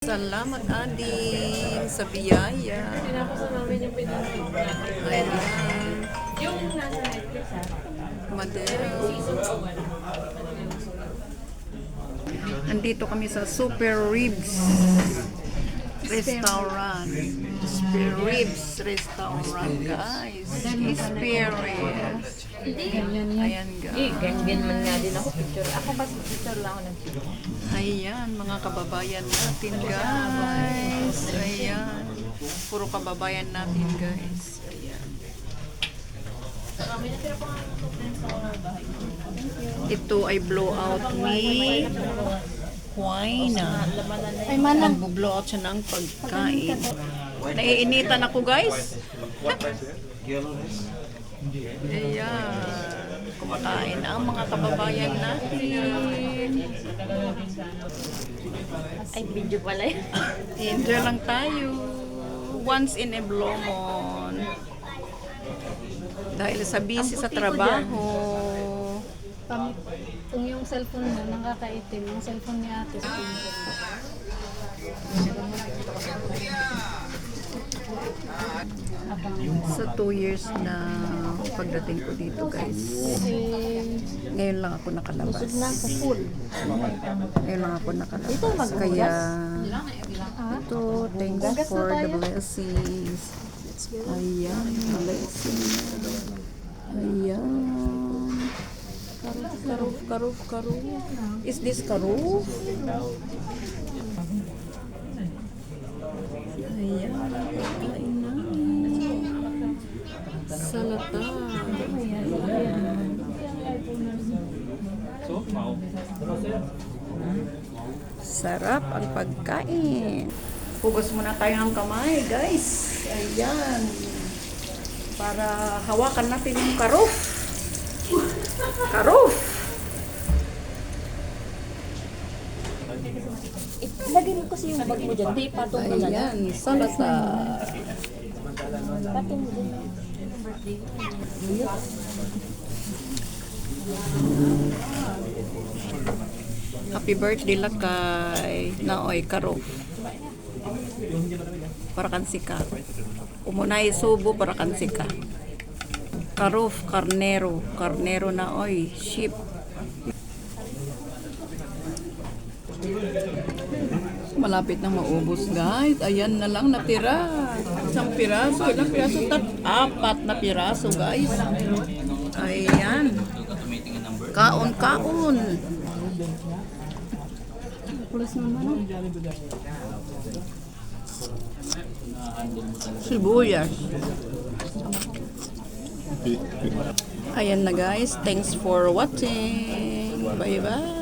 Salamat Ading sa biyaya. Pinapasa namin yung pinapanood namin. Ayan. Yung nasa Netflix ha? Madel. Nandito kami sa Super Ribs Restaurant. Super Ribs Restaurant, guys. Spare ribs. Ayan, guys. Ganyan man nga din ako picture. Ako kasi picture lang ako nag-picture. Ayan, mga kababayan natin, guys. Ayan. Puro kababayan natin, guys. Ayan. Ito ay blowout ni Huayna. Ay, manang. Nagbo-blowout siya ng pagkain. Naiinitan ako, guys. Ayan. Kumakain ang mga kababayan natin. Ay, video pala yun. Enjoy lang tayo. Once in a blue moon. Dahil sa busy sa trabaho. Kung yung cellphone mo nakakaitim, yung cellphone ni ate sa pinto. Sa 2 years na pagdating ko dito, guys. Ngayon lang ako nakalabas. Full. Ngayon lang ako nakalabas. Kaya ito, thanks for the blessings. Ayan, blessings. Ayan. Karuf. Is this karuf? Ayan, kain na. Salata. Sarap ang pagkain. Hugas muna tayo ng kamay, guys. Ayan. Para hawakan natin yung karuf. Karuf. Lagay mo kasi yung bag mo dyan. Di, patong mo na lang. Ayan, salata. Patong mo dyan. Happy birthday lakay. Naoy, karuf. Para kansika. Umunay subo para kansika. Karuf, karnero. Karnero na oy. Sheep. Malapit na maubos, guys. Ayan na lang natira. Isang piraso. Ilang piraso? Apat na piraso, guys. Ayan. Kaon. Pulis naman. Sibuyas. Ayan na, guys. Thanks for watching. Bye-bye.